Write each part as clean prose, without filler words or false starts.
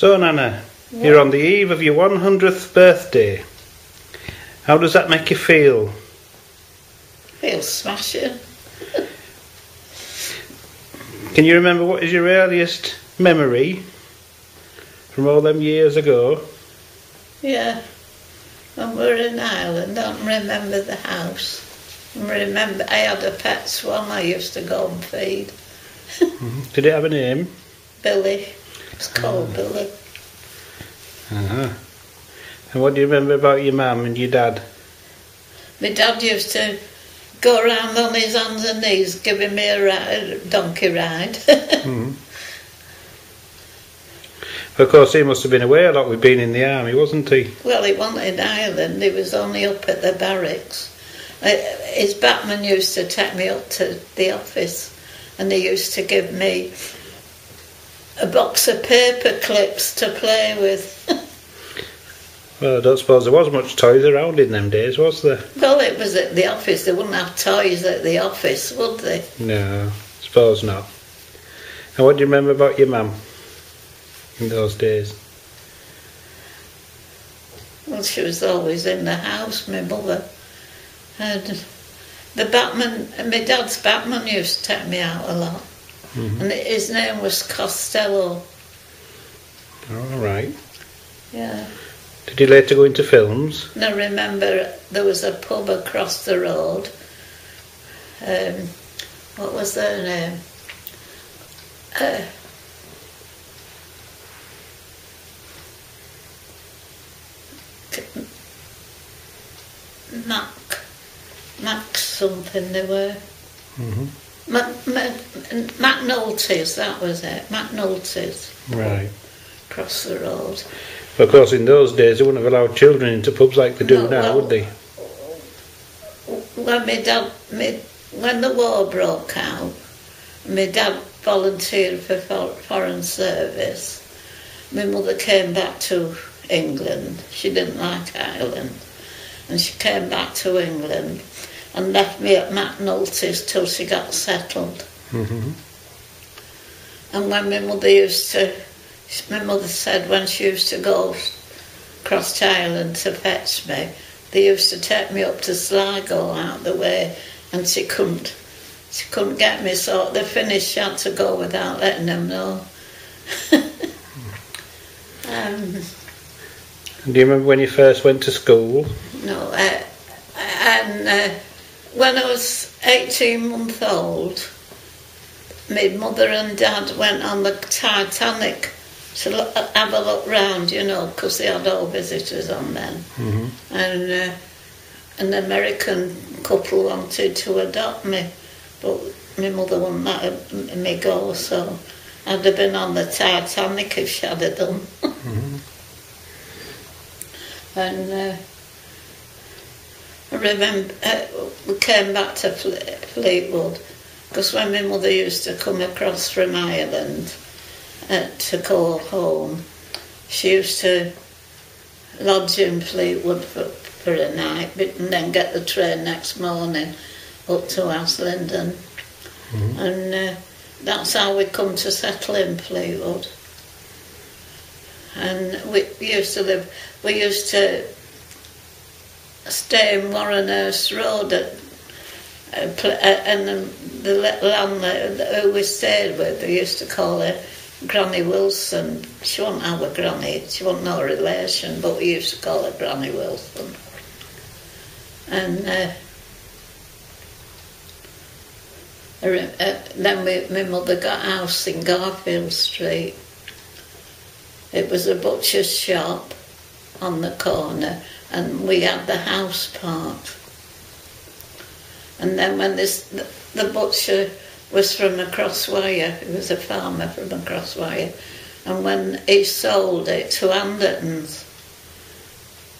So, Nana, What? you're on the eve of your 100th birthday. How does that make you feel? Feel smashing. Can you remember what is your earliest memory from all them years ago? Yeah. When we were in Ireland, I don't remember the house. I remember I had a pet swan I used to go and feed. Did it have a name? Billy. It's called Billy. Uh-huh. And what do you remember about your mum and your dad? My dad used to go around on his hands and knees giving me a donkey ride. Of course, he must have been away a lot with being in the army, wasn't he? Well, he wasn't in Ireland, he was only up at the barracks. His batman used to take me up to the office and he used to give me a box of paper clips to play with. Well, I don't suppose there was much toys around in them days, was there? Well, it was at the office. They wouldn't have toys at the office, would they? No, suppose not. And what do you remember about your mum in those days? Well, she was always in the house, my mother. And the batman, my dad's batman used to take me out a lot. And his name was Costello. All right. Yeah. Did he later go into films? And I remember there was a pub across the road. What was their name? Mac something they were. McNulty's, that was it. McNulty's. Right. Across the road. But of course, in those days, they wouldn't have allowed children into pubs like they do No, now, well, would they? When the war broke out, my dad volunteered for foreign service. My mother came back to England. She didn't like Ireland. And she came back to England and left me at McNulty's till she got settled. And when my mother said when she used to go across to Ireland to fetch me, they used to take me up to Sligo out the way, and she couldn't get me, so they finished, she had to go without letting them know. Do you remember when you first went to school? No, when I was 18 months old, my mother and dad went on the Titanic to have a look round, you know, because they had all visitors on then. And an American couple wanted to adopt me, but my mother wouldn't let me go, so I'd have been on the Titanic if she had done. And I remember we came back to Fleetwood, because when my mother used to come across from Ireland to go home, she used to lodge in Fleetwood for a night and then get the train next morning up to Islington. And that's how we come to settle in Fleetwood. And we used to stay in Warrenhurst Road and the landlady who we stayed with, they used to call her Granny Wilson. She wasn't our granny, she wasn't no relation, but we used to call her Granny Wilson. And then my mother got a house in Garfield Street. It was a butcher's shop on the corner, and we had the house part. And then when the butcher was from across wire, he was a farmer from across wire, and when he sold it to Andertons,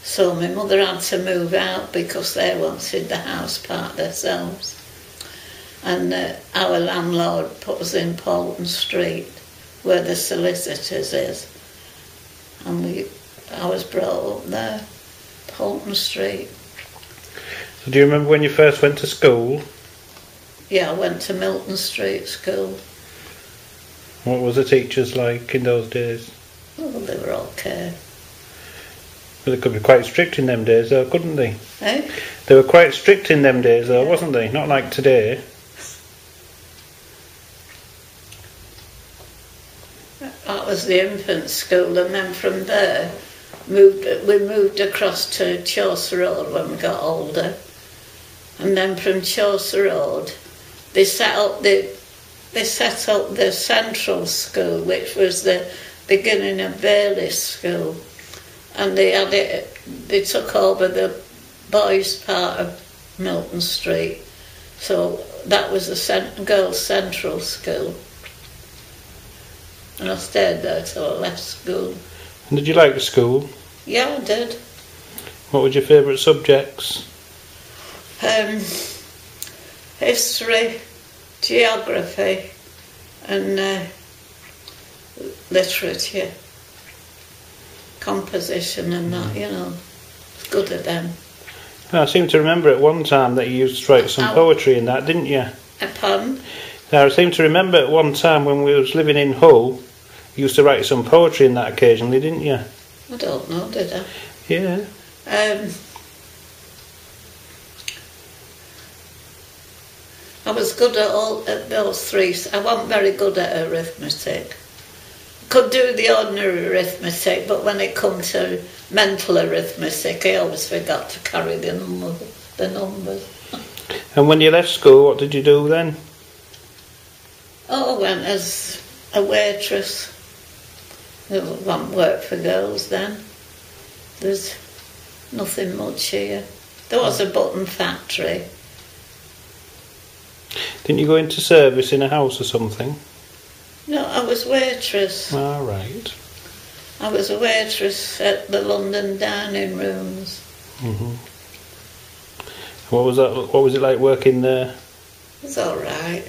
so my mother had to move out because they wanted the house part themselves. And our landlord put us in Polton Street, where the solicitors is. And I was brought up there, Polton Street. So do you remember when you first went to school? Yeah, I went to Milton Street School. What was the teachers like in those days? Oh, they were okay. But they could be quite strict in them days though, couldn't they? Eh? They were quite strict in them days though, wasn't they? Not like today. That was the infant school, and then from there we moved across to Chaucer Road when we got older. And then from Chaucer Road they set up the Central School, which was the beginning of Bailey's School. And they took over the boys' part of Milton Street. So that was the girls' Central School. And I stayed there till I left school. And did you like the school? Yeah, I did. What were your favourite subjects? History, geography, and literature, composition and that, you know. It's good at them. I seem to remember at one time that you used to write some poetry in that, didn't you? Pardon? Now, I seem to remember at one time when we was living in Hull, you used to write some poetry in that occasionally, didn't you? I don't know, did I? Yeah. I was good at those three. I wasn't very good at arithmetic. Could do the ordinary arithmetic, but when it come to mental arithmetic, I always forgot to carry the numbers. And when you left school, what did you do then? Oh, I went as a waitress. There wasn't work for girls then. There's nothing much here. There was a button factory. Didn't you go into service in a house or something? No, I was waitress. All right. I was a waitress at the London dining rooms. Mhm. What was that? What was it like working there? It was all right.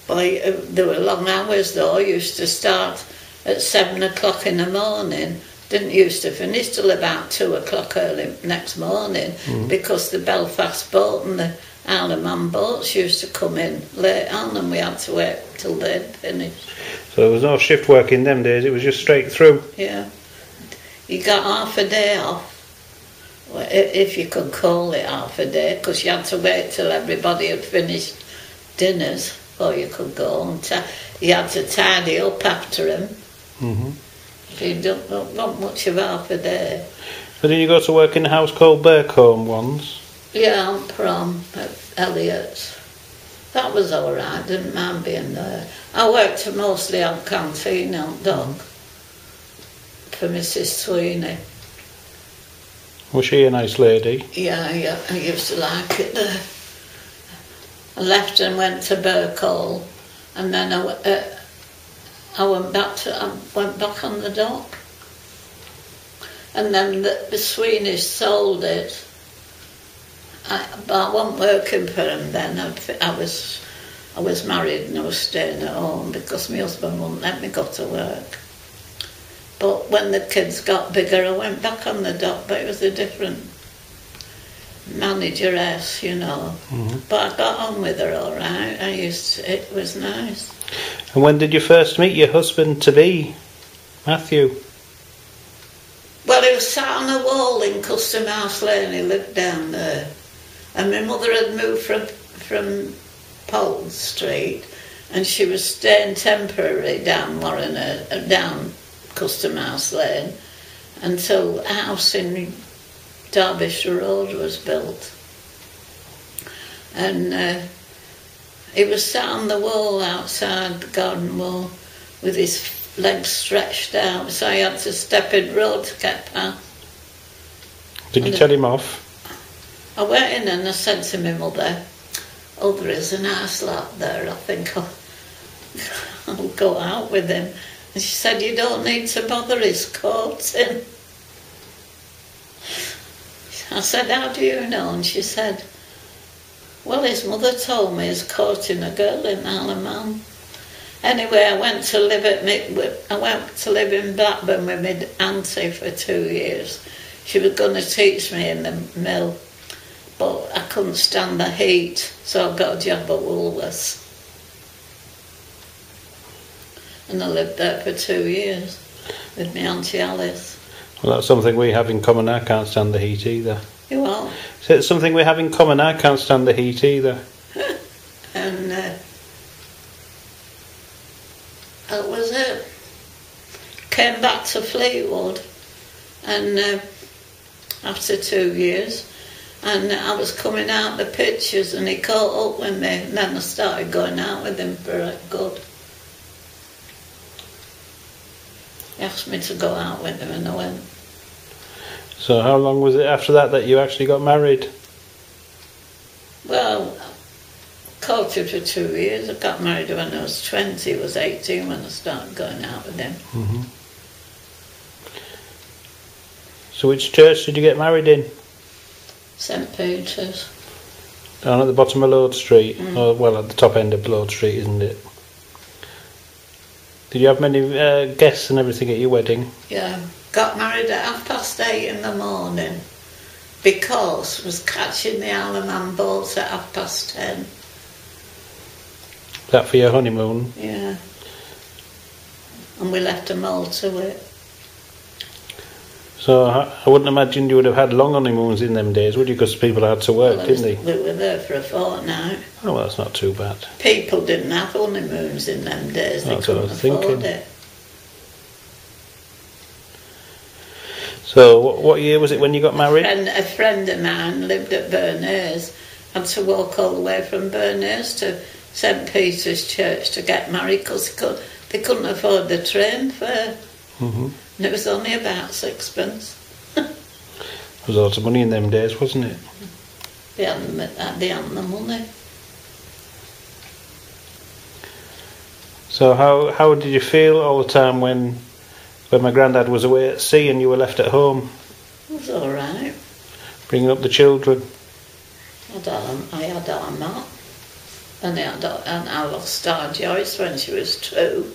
Boy, there were long hours though. I used to start at 7 o'clock in the morning. Didn't used to finish till about 2 o'clock early next morning because the Belfast boat and the Isle of Man boats used to come in late on, and we had to wait till they'd finished. So there was no shift work in them days, it was just straight through? Yeah. You got half a day off, if you could call it half a day, because you had to wait till everybody had finished dinners before you could go and you had to tidy up after them. Mm-hmm. So you don't want much of half a day. But did you go to work in a house called Burcombe once? Yeah, on prom at Elliott's. That was all right, didn't mind being there. I worked mostly on canteen on dock for Mrs. Sweeney. Was she a nice lady? Yeah, I used to like it there. I left and went to Burcombe, and then I went back on the dock. And then the Sweeneys sold it. But I wasn't working for them then. I was married and I was staying at home because my husband wouldn't let me go to work. But when the kids got bigger, I went back on the dock, but it was a different manageress, you know. Mm-hmm. But I got on with her all right. It was nice. And when did you first meet your husband-to-be, Matthew? Well, he was sat on a wall in Custom House Lane. He lived down there. And my mother had moved from Polton Street, and she was staying temporary down down Custom House Lane until a house in Derbyshire Road was built. And he was sat on the wall outside the garden wall with his legs stretched out, so I had to step in the road to get past. Did you tell him off? I went in and I said to my mother, "Oh, there is a nice lad there, I think I'll go out with him." And she said, "You don't need to bother, his courting." I said, "How do you know?" And she said, "Well, his mother told me he's courting a girl in Isle of Man." Anyway, I went to live in Blackburn with my auntie for 2 years. She was going to teach me in the mill, but I couldn't stand the heat, so I got a job at Woolworths. And I lived there for 2 years. with my Auntie Alice. Well, that's something we have in common. I can't stand the heat either. You what? So it's something we have in common. I can't stand the heat either. And that was it. Came back to Fleetwood, and after 2 years, and I was coming out the pictures, and he caught up with me, and then I started going out with him for good. He asked me to go out with him, and I went. So how long was it after that you actually got married? Well, courted for 2 years. I got married when I was 20. I was 18 when I started going out with him. Mm-hmm. So which church did you get married in? St. Peter's. Down at the bottom of Lord Street? Or, well, at the top end of Lord Street, isn't it? Did you have many guests and everything at your wedding? Yeah. Got married at 8:30 in the morning because I was catching the Isle of Man boats at 10:30. Is that for your honeymoon? Yeah. And we left them all to it. So I wouldn't imagine you would have had long honeymoons in them days, would you? Because people had to work, didn't they? We were there for a fortnight. Oh, well, that's not too bad. People didn't have honeymoons in them days. They That's what I couldn't was afford thinking. it. So what year was it when you got married? A friend of mine lived at Berners, had to walk all the way from Berners to St. Peter's Church to get married because they couldn't afford the train fare. Mm-hmm. And it was only about sixpence. There was lots of money in them days, wasn't it? They hadn't the money. So how did you feel all the time when my granddad was away at sea and you were left at home? It was all right. Bringing up the children? I had our mum, and I lost our Joyce when she was 2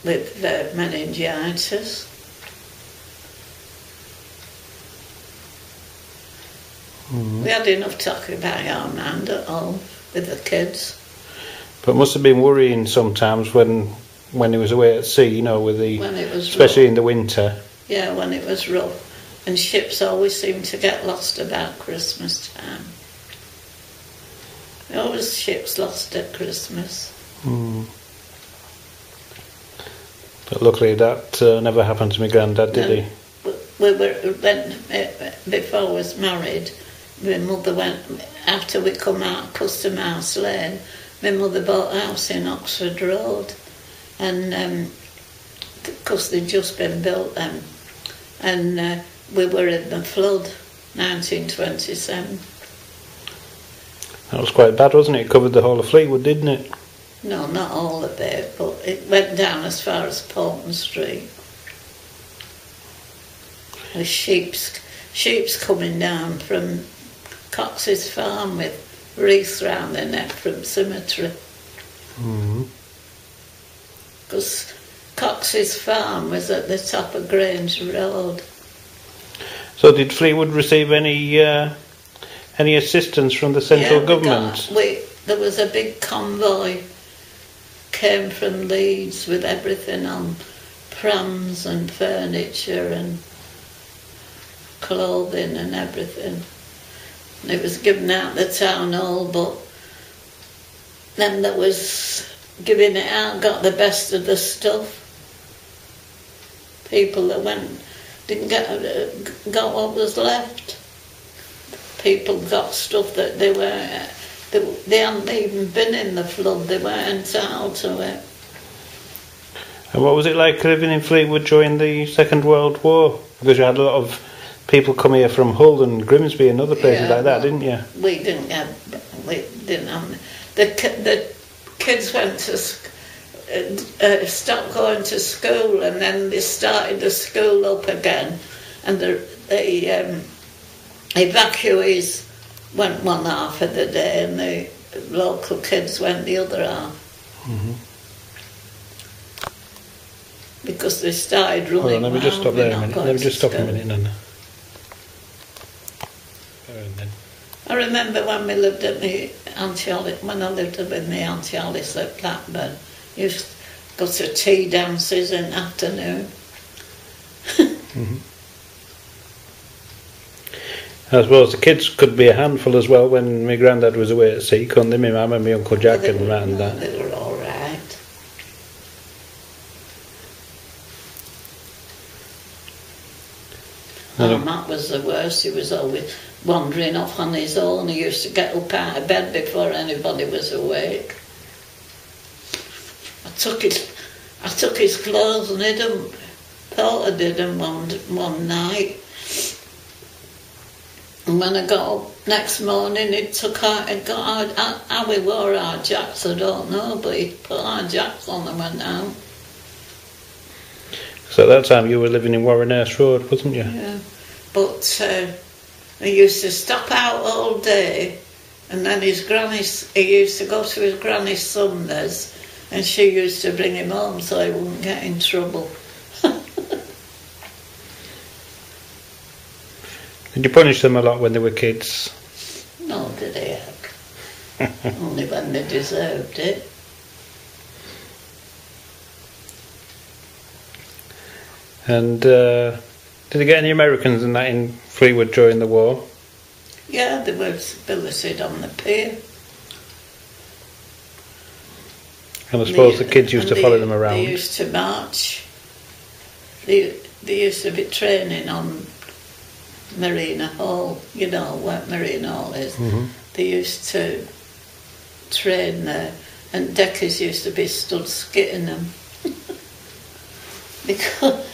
with meningitis. Mm-hmm. We had enough talking about our man at home with the kids. But it must have been worrying sometimes when he was away at sea, you know, with the When it was especially rough. in the winter. Yeah, when it was rough. And ships always seemed to get lost about Christmas time. Always ships lost at Christmas. Mm. But luckily that never happened to my granddad, did he? Before I was married, my mother went, after we come out Custom House Lane, my mother bought a house in Oxford Road, and because they'd just been built then, and we were in the flood, 1927. That was quite bad, wasn't it? It covered the whole of Fleetwood, didn't it? No, not all of it, but it went down as far as Portman Street. There's sheep's coming down from Cox's farm with wreaths round their neck from cemetery. Because Cox's farm was at the top of Grange Road. So did Fleetwood receive any assistance from the central government? There was a big convoy came from Leeds with everything on, prams and furniture and clothing and everything. And it was given out the town hall, but them that was giving it out got the best of the stuff. People that went didn't got what was left. People got stuff that they hadn't even been in the flood. They weren't entitled to it. And what was it like living in Fleetwood during the Second World War? Because you had a lot of people come here from Hull and Grimsby and other places like that, didn't you? We didn't have. The kids went to stopped going to school, and then they started the school up again, and the evacuees went one half of the day, and the local kids went the other half. Mm-hmm. Because they started running. Hold on, let me just stop there a minute. Let me just stop school. a minute, Nana. I remember when we lived at my Auntie Alice, when I lived with my Auntie Alice at Blackburn, go to tea dances in the afternoon. I suppose the kids could be a handful as well when my granddad was away at sea, couldn't they? My mum and my Uncle Jack and that and that. They were all right. Oh, Matt was the worst. He was always wandering off on his own. He used to get up out of bed before anybody was awake. I took his clothes and hid them. Thought I did them one night. And when I got up next morning, he got out, how we wore our jacks, I don't know, but he put our jacks on and went out. So at that time you were living in Warrenhurst Road, wasn't you? Yeah, but he used to stop out all day, and then he used to go to his granny Sumner's, and she used to bring him home so he wouldn't get in trouble. Did you punish them a lot when they were kids? No, did he heck. Only when they deserved it. And did they get any Americans in that in Fleetwood during the war? Yeah, they were billeted on the pier. And I suppose the kids used to follow them around. They used to march. They used to be training on Marina Hall, you know what Marina Hall is. Mm-hmm. They used to train there, and deckers used to be stood skitting them. Because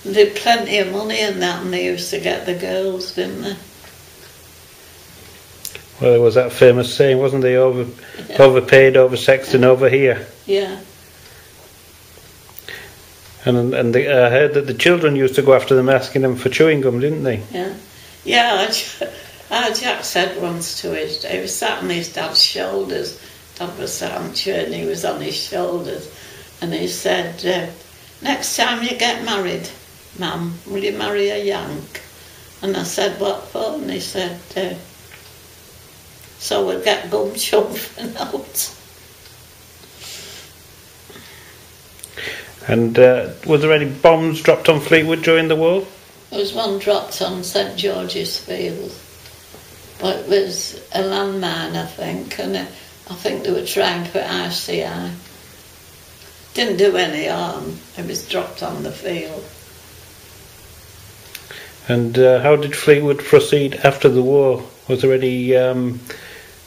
they had plenty of money in that, and they used to get the girls, didn't they? Well, there was that famous saying, wasn't they, overpaid, oversexed and over here? Yeah. And I heard that the children used to go after them asking them for chewing gum, didn't they? Yeah. Yeah, our Jack said once to he was sat on his dad's shoulders. Dad was sat on a chair and he was on his shoulders. And he said, next time you get married, Mum, will you marry a Yank? And I said, what for? And he said, so we'll get gum chum for notes. And was there any bombs dropped on Fleetwood during the war? There was one dropped on St George's Field, but it was a landmine, I think, and I think they were trying to put ICI. Didn't do any harm. It was dropped on the field. And how did Fleetwood proceed after the war? Was there any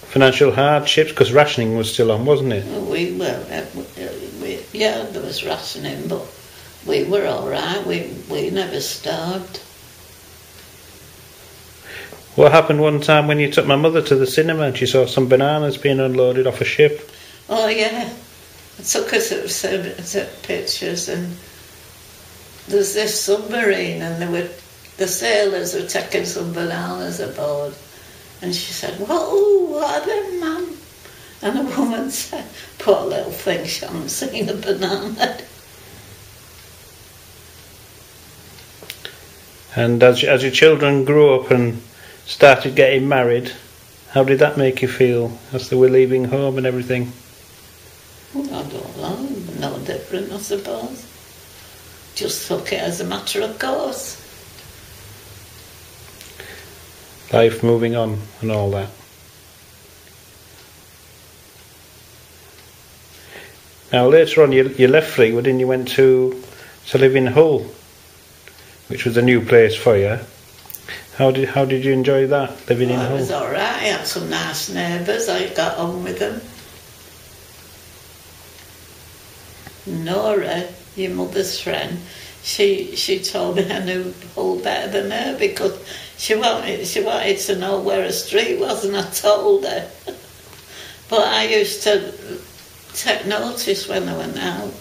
financial hardships? Because rationing was still on, wasn't it? Yeah, there was rationing, but we were all right. We never starved. What happened one time when you took my mother to the cinema and she saw some bananas being unloaded off a ship? Oh, yeah. I took her to pictures, and there's this submarine, and the sailors were taking some bananas aboard. And she said, whoa, what are them, Mum? And the woman said, poor little thing, she hadn't seen a banana. And as your children grew up and started getting married, how did that make you feel as they were leaving home and everything? Well, I don't know, no different, I suppose. Just took it as a matter of course. Life moving on and all that. Now later on you left Fleetwood and you went to live in Hull, which was a new place for you. How did you enjoy that, living in Hull? It was alright. I had some nice neighbours. I got on with them. Nora, your mother's friend, she told me I knew Hull better than her because she wanted to know where a street was, and I told her. But I used to take notice when I went out.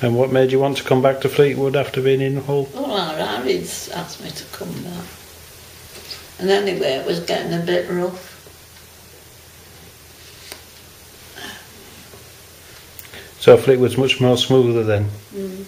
And what made you want to come back to Fleetwood after being in Hull? Well, Harry's asked me to come back. And anyway, it was getting a bit rough. So Fleetwood's much more smoother then? Mm.